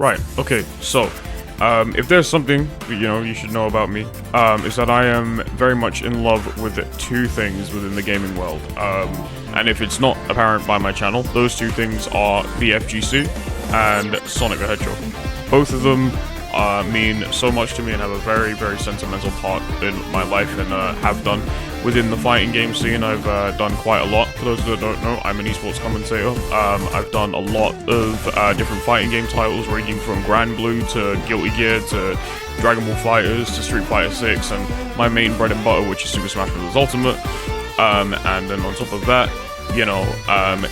Right, okay, so, if there's something, you should know about me, is that I am very much in love with two things within the gaming world. And if it's not apparent by my channel, those two things are the FGC and Sonic the Hedgehog. Both of them mean so much to me and have a very, very sentimental part in my life and have done within the fighting game scene. I've done quite a lot. For those that don't know, I'm an esports commentator. I've done a lot of different fighting game titles, ranging from Grand Blue to Guilty Gear to Dragon Ball Fighters to Street Fighter 6, and my main bread and butter, which is Super Smash Bros. Ultimate. And then on top of that,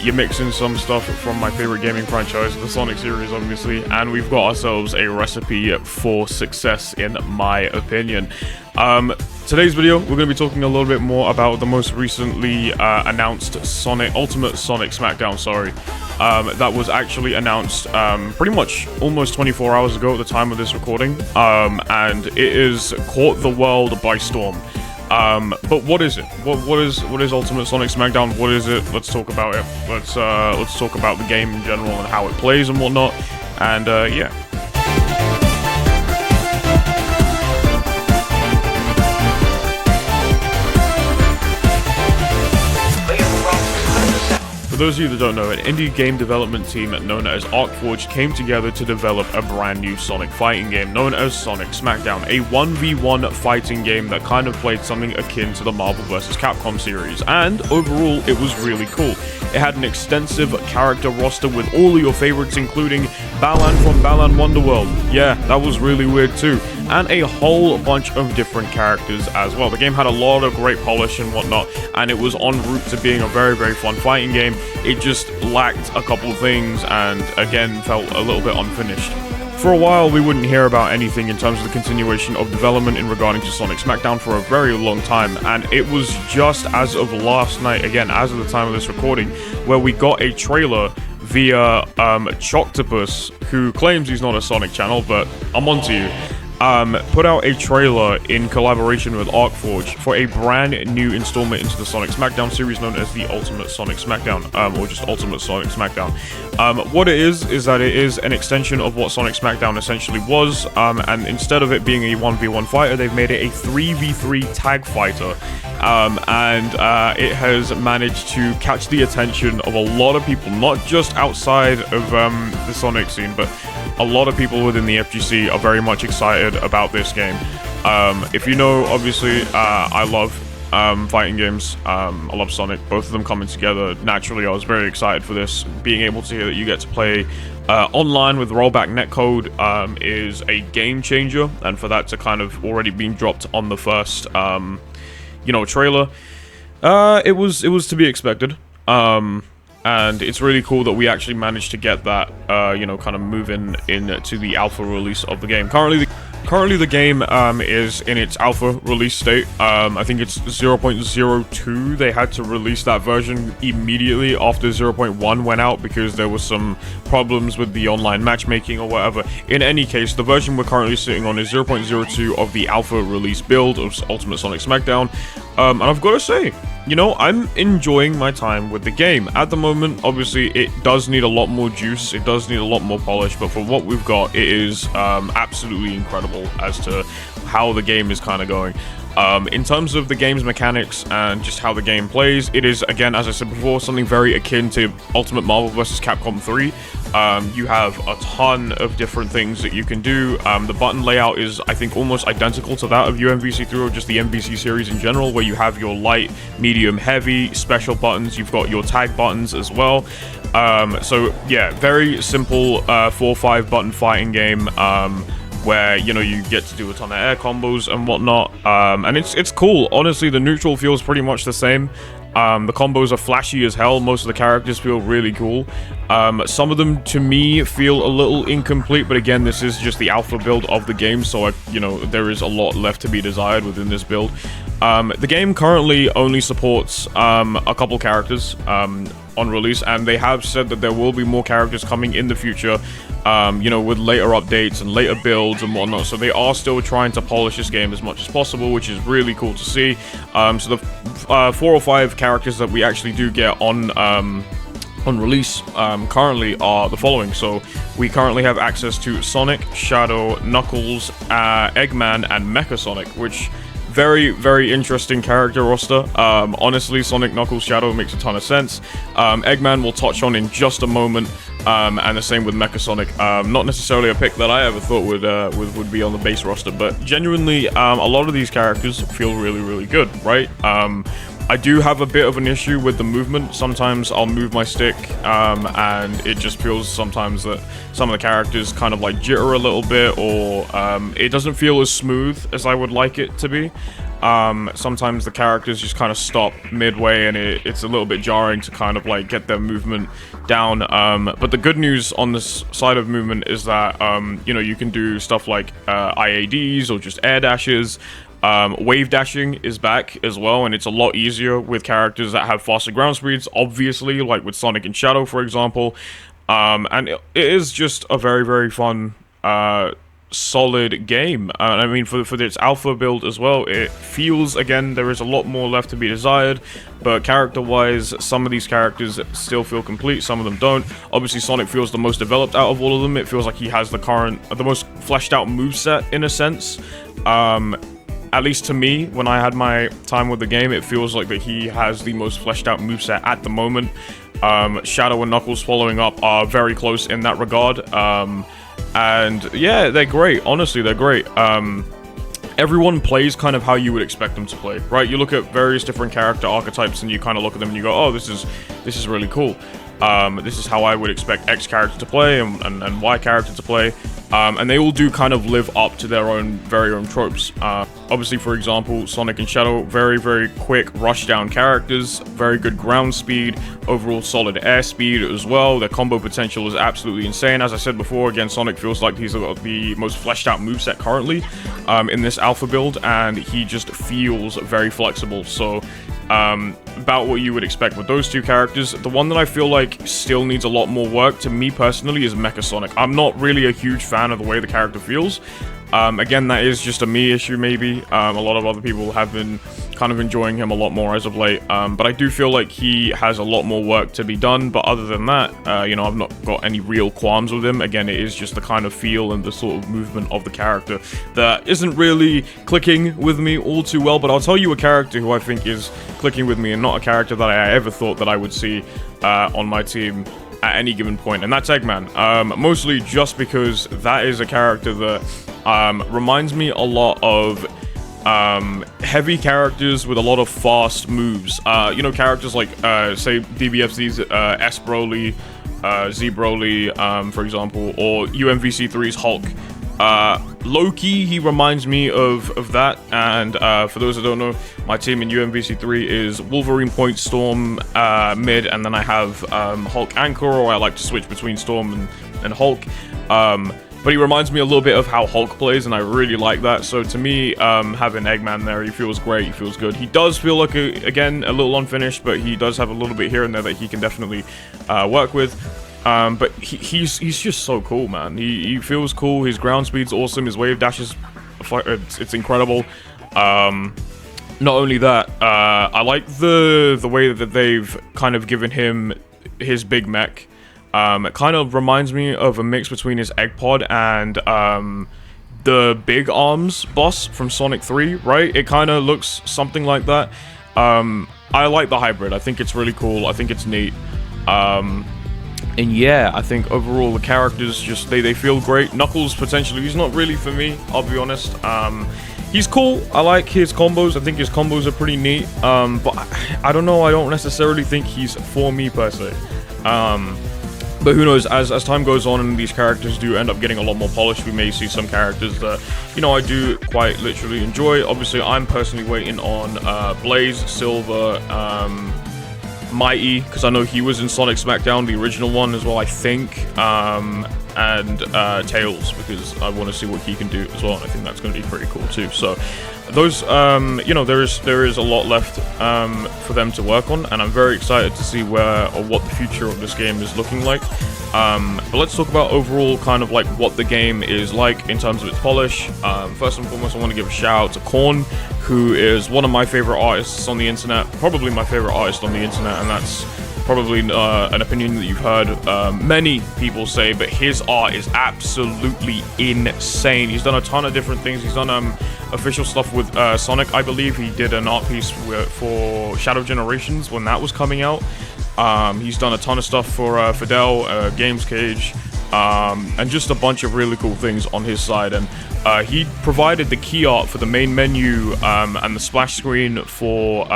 you mix in some stuff from my favorite gaming franchise, the Sonic series, obviously, and we've got ourselves a recipe for success, in my opinion. Today's video, we're going to be talking a little bit more about the most recently announced Ultimate Sonic Smackdown, that was actually announced pretty much almost 24 hours ago at the time of this recording, and it is caught the world by storm. But what is it? What is Ultimate Sonic Smackdown? What is it? Let's talk about it. Let's talk about the game in general and how it plays and whatnot. And yeah. For those of you that don't know, an indie game development team known as Arcforged came together to develop a brand new Sonic fighting game known as Sonic Smackdown, a 1v1 fighting game that kind of played something akin to the Marvel vs. Capcom series, and overall it was really cool. It had an extensive character roster with all of your favorites, including Balan from Balan Wonderworld, yeah, that was really weird too, and a whole bunch of different characters as well. The game had a lot of great polish and whatnot, and it was en route to being a very, very fun fighting game. It just lacked a couple of things and again felt a little bit unfinished. For a while we wouldn't hear about anything in terms of the continuation of development in regarding to Sonic Smackdown for a very long time, and it was just as of last night, again as of the time of this recording, where we got a trailer via Choctopus, who claims he's not a Sonic channel, but I'm onto you. Put out a trailer in collaboration with Arcforged for a brand new installment into the Sonic Smackdown series known as the Ultimate Sonic Smackdown, or just Ultimate Sonic Smackdown. What it is that it is an extension of what Sonic Smackdown essentially was, and instead of it being a 1v1 fighter, they've made it a 3v3 tag fighter, and it has managed to catch the attention of a lot of people, not just outside of the Sonic scene, but a lot of people within the FGC are very much excited about this game. If you know, obviously, I love fighting games. I love Sonic. Both of them coming together. Naturally, I was very excited for this. Being able to hear that you get to play online with rollback netcode is a game changer, and for that to kind of already being dropped on the first, trailer, it was to be expected. And it's really cool that we actually managed to get that, kind of moving into the alpha release of the game. Currently the game is in its alpha release state. I think it's 0.02. They had to release that version immediately after 0.1 went out because there was some problems with the online matchmaking or whatever. In any case, the version we're currently sitting on is 0.02 of the alpha release build of Ultimate Sonic Smackdown. And I've got to say, I'm enjoying my time with the game. At the moment, obviously, it does need a lot more juice, it does need a lot more polish, but for what we've got, it is absolutely incredible as to how the game is kind of going. In terms of the game's mechanics and just how the game plays, it is, again, as I said before, something very akin to Ultimate Marvel vs. Capcom 3. You have a ton of different things that you can do. The button layout is, I think, almost identical to that of UMVC3 or just the MVC series in general, where you have your light, medium, heavy, special buttons. You've got your tag buttons as well. So, yeah, very simple 4-5 button fighting game. Where, you get to do a ton of air combos and whatnot, and it's cool. Honestly, the neutral feels pretty much the same. The combos are flashy as hell. Most of the characters feel really cool. Some of them, to me, feel a little incomplete, but again, this is just the alpha build of the game, so, there is a lot left to be desired within this build. The game currently only supports a couple characters on release, and they have said that there will be more characters coming in the future, with later updates and later builds and whatnot. So they are still trying to polish this game as much as possible, which is really cool to see. So the 4 or 5 characters that we actually do get on on release currently are the following. So we currently have access to Sonic, Shadow, Knuckles, Eggman, and Mecha Sonic, which very, very interesting character roster. Honestly, Sonic, Knuckles, Shadow makes a ton of sense. Eggman we'll touch on in just a moment, and the same with Mecha Sonic. Not necessarily a pick that I ever thought would be on the base roster, but genuinely, a lot of these characters feel really, really good, right? I do have a bit of an issue with the movement. Sometimes I'll move my stick, and it just feels sometimes that some of the characters kind of like jitter a little bit, or it doesn't feel as smooth as I would like it to be. Sometimes the characters just kind of stop midway, and it's a little bit jarring to kind of like get their movement down. But the good news on this side of movement is that, you know, you can do stuff like IADs or just air dashes. Wave dashing is back as well, and it's a lot easier with characters that have faster ground speeds, obviously, like with Sonic and Shadow, for example. And it is just a very, very fun, solid game. I mean, for its alpha build as well, it feels, again, there is a lot more left to be desired, but character-wise, some of these characters still feel complete, some of them don't. Obviously, Sonic feels the most developed out of all of them. It feels like he has the most fleshed out moveset, in a sense. At least to me, when I had my time with the game, it feels like that he has the most fleshed out moveset at the moment. Shadow and Knuckles following up are very close in that regard. And yeah, they're great. Honestly, they're great. Everyone plays kind of how you would expect them to play, right? You look at various different character archetypes and you kind of look at them and you go, oh, this is really cool. This is how I would expect X character to play and Y character to play. And they all do kind of live up to their very own tropes. Obviously, for example, Sonic and Shadow, very, very quick rush-down characters, very good ground speed, overall solid air speed as well. Their combo potential is absolutely insane. As I said before, again, Sonic feels like he's got the most fleshed-out moveset currently in this alpha build, and he just feels very flexible. So, about what you would expect with those two characters. The one that I feel like still needs a lot more work, to me personally, is Mecha Sonic. I'm not really a huge fan of the way the character feels. Again, that is just a me issue, maybe. A lot of other people have been kind of enjoying him a lot more as of late. But I do feel like he has a lot more work to be done. But other than that, you know, I've not got any real qualms with him. Again, it is just the kind of feel and the sort of movement of the character that isn't really clicking with me all too well. But I'll tell you a character who I think is clicking with me, and not a character that I ever thought that I would see on my team at any given point, and that's Eggman. Mostly just because that is a character that reminds me a lot of heavy characters with a lot of fast moves. You know, characters like, say, DBFZ's S Broly, Z Broly, for example, or UMVC3's Hulk. Low-key, he reminds me of that, and for those that don't know, my team in UMVC3 is Wolverine, Point, Storm, mid, and then I have Hulk Anchor, or I like to switch between Storm and Hulk. But he reminds me a little bit of how Hulk plays, and I really like that. So to me, having Eggman there, he feels great, he feels good. He does feel like, again, a little unfinished, but he does have a little bit here and there that he can definitely work with. But he's just so cool, man. He feels cool. His ground speed's awesome. His wave dash is, it's incredible. Not only that, I like the way that they've kind of given him his big mech. It kind of reminds me of a mix between his egg pod and the Big Arms boss from Sonic 3, right? It kind of looks something like that. I like the hybrid. I think it's really cool. I think it's neat. And yeah, I think overall the characters just, they feel great. Knuckles, potentially, he's not really for me, I'll be honest. He's cool. I like his combos. I think his combos are pretty neat. But I don't know, I don't necessarily think he's for me per se. But who knows, as time goes on and these characters do end up getting a lot more polished, we may see some characters that, you know, I do quite literally enjoy. Obviously, I'm personally waiting on Blaze, Silver, Mighty, because I know he was in Sonic Smackdown, the original one as well, I think, and Tails, because I want to see what he can do as well, and I think that's going to be pretty cool too. So those, you know, there is a lot left for them to work on, and I'm very excited to see where or what the future of this game is looking like. But let's talk about overall kind of like what the game is like in terms of its polish. First and foremost, I want to give a shout out to Korn, who is one of my favorite artists on the internet, probably my favorite artist on the internet, and that's probably an opinion that you've heard many people say, but his art is absolutely insane. He's done a ton of different things. He's done official stuff with Sonic, I believe. He did an art piece for Shadow Generations when that was coming out. He's done a ton of stuff for Fidel, Games Cage, and just a bunch of really cool things on his side. And he provided the key art for the main menu and the splash screen for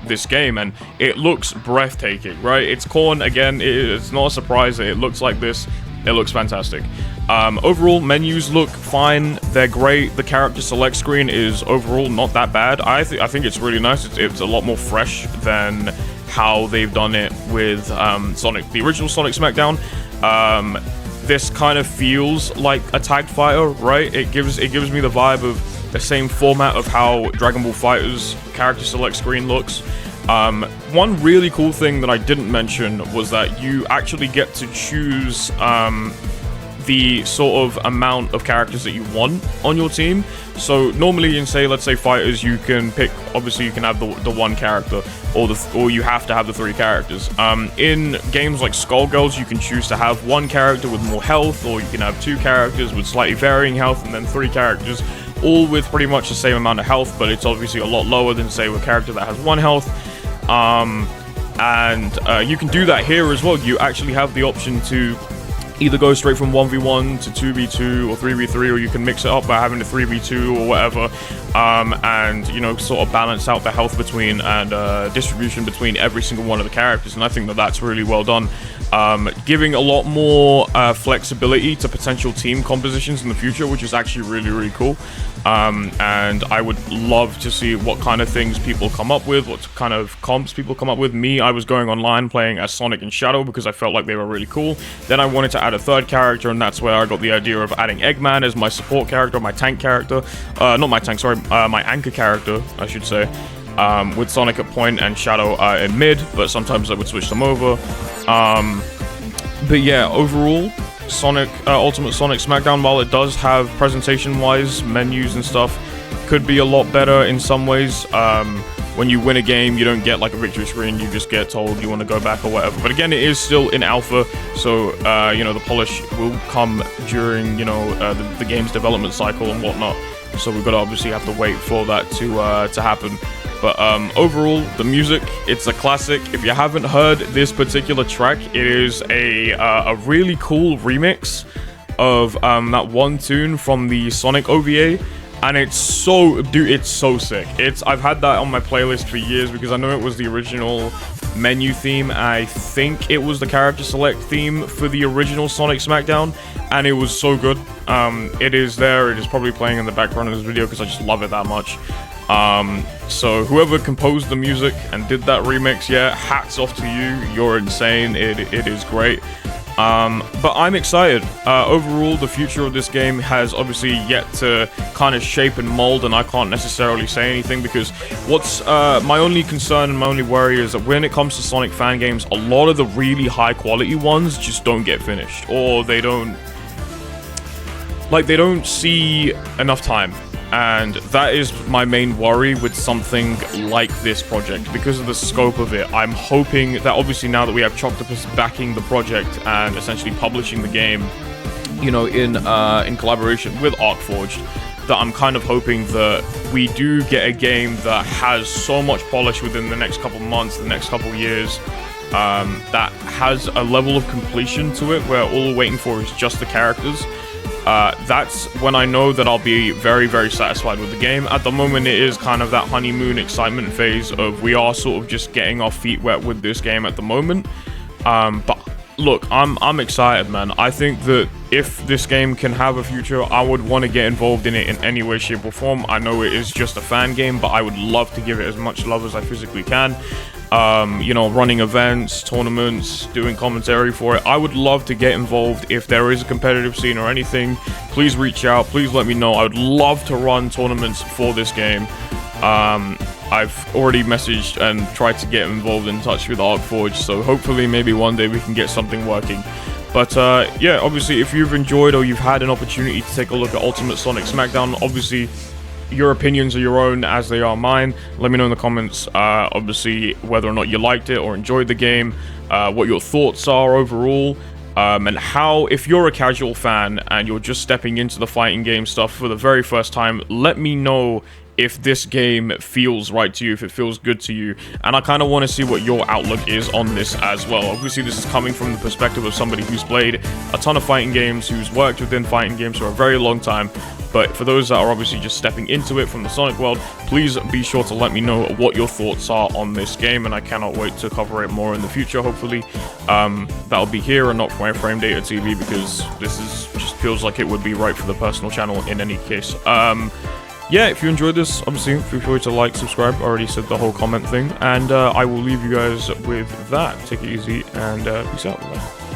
this game, and it looks breathtaking, right? It's Korn again. It's not a surprise that it looks like this. It looks fantastic. Overall, menus look fine. They're great. The character select screen is overall not that bad. I think it's really nice. It's a lot more fresh than how they've done it with Sonic, the original Sonic Smackdown. This kind of feels like a tagged fighter, right? It gives me the vibe of the same format of how Dragon Ball FighterZ character select screen looks. One really cool thing that I didn't mention was that you actually get to choose the sort of amount of characters that you want on your team. So normally in, let's say fighters, you can pick, obviously you can have the one character, or you have to have the 3 characters. In games like Skullgirls, you can choose to have 1 character with more health, or you can have 2 characters with slightly varying health, and then 3 characters all with pretty much the same amount of health, but it's obviously a lot lower than, say, a character that has 1 health. You can do that here as well. You actually have the option to either go straight from 1v1 to 2v2 or 3v3, or you can mix it up by having a 3v2 or whatever, and, you know, sort of balance out the health between and distribution between every single one of the characters, and I think that that's really well done. Giving a lot more flexibility to potential team compositions in the future, which is actually really, really cool. And I would love to see what kind of things people come up with, what kind of comps people come up with. I was going online playing as Sonic and Shadow because I felt like they were really cool. Then I wanted to add a 3rd character, and that's where I got the idea of adding Eggman as my support character, my tank character. Not my tank, sorry, my anchor character, I should say. With Sonic at point and Shadow in mid, but sometimes I would switch them over. But yeah, overall, Sonic Ultimate Sonic Smackdown, while it does have presentation-wise menus and stuff, could be a lot better in some ways. When you win a game, you don't get like a victory screen, you just get told you want to go back or whatever. But again, it is still in alpha, so you know, the polish will come during, you know, the game's development cycle and whatnot. So we've got to obviously have to wait for that to happen. But overall, the music, it's a classic. If you haven't heard this particular track, it is a really cool remix of that one tune from the Sonic OVA, and it's so sick. I've had that on my playlist for years because I know it was the original menu theme. I think it was the character select theme for the original Sonic Smackdown, and it was so good. It is there. It is probably playing in the background of this video because I just love it that much. So whoever composed the music and did that remix, yeah, hats off to you. You're insane. It is great. But I'm excited. Overall, the future of this game has obviously yet to kind of shape and mold, and I can't necessarily say anything because what's my only concern and my only worry is that when it comes to Sonic fan games, a lot of the really high quality ones just don't get finished, or they don't see enough time. And that is my main worry with something like this project. Because of the scope of it, I'm hoping that obviously now that we have Choctopus backing the project and essentially publishing the game, you know, in collaboration with Arcforged, that I'm kind of hoping that we do get a game that has so much polish within the next couple months, the next couple years, that has a level of completion to it where all we're waiting for is just the characters. That's when I know that I'll be very, very satisfied with the game. At the moment, it is kind of that honeymoon excitement phase of we are sort of just getting our feet wet with this game at the moment. But look, I'm excited, man. I think that if this game can have a future, I would want to get involved in it in any way, shape, or form. I know it is just a fan game, but I would love to give it as much love as I physically can. You know, running events, tournaments, doing commentary for it. I would love to get involved. If there is a competitive scene or anything, please reach out, please let me know. I would love to run tournaments for this game. I've already messaged and tried to get involved in touch with Arcforged, so hopefully maybe one day we can get something working. But yeah, obviously if you've enjoyed or you've had an opportunity to take a look at Ultimate Sonic Smackdown, obviously your opinions are your own as they are mine. Let me know in the comments, obviously, whether or not you liked it or enjoyed the game. what your thoughts are overall. And how, if you're a casual fan and you're just stepping into the fighting game stuff for the very first time, let me know if this game feels right to you, if it feels good to you, and I kind of want to see what your outlook is on this as well. Obviously, this is coming from the perspective of somebody who's played a ton of fighting games, who's worked within fighting games for a very long time, but for those that are obviously just stepping into it from the Sonic world, please be sure to let me know what your thoughts are on this game, and I cannot wait to cover it more in the future, hopefully. That'll be here and not for my Frame Data TV, because this just feels like it would be right for the personal channel in any case. Yeah, if you enjoyed this, obviously, feel free to like, subscribe. I already said the whole comment thing. And I will leave you guys with that. Take it easy, and peace out. Bye.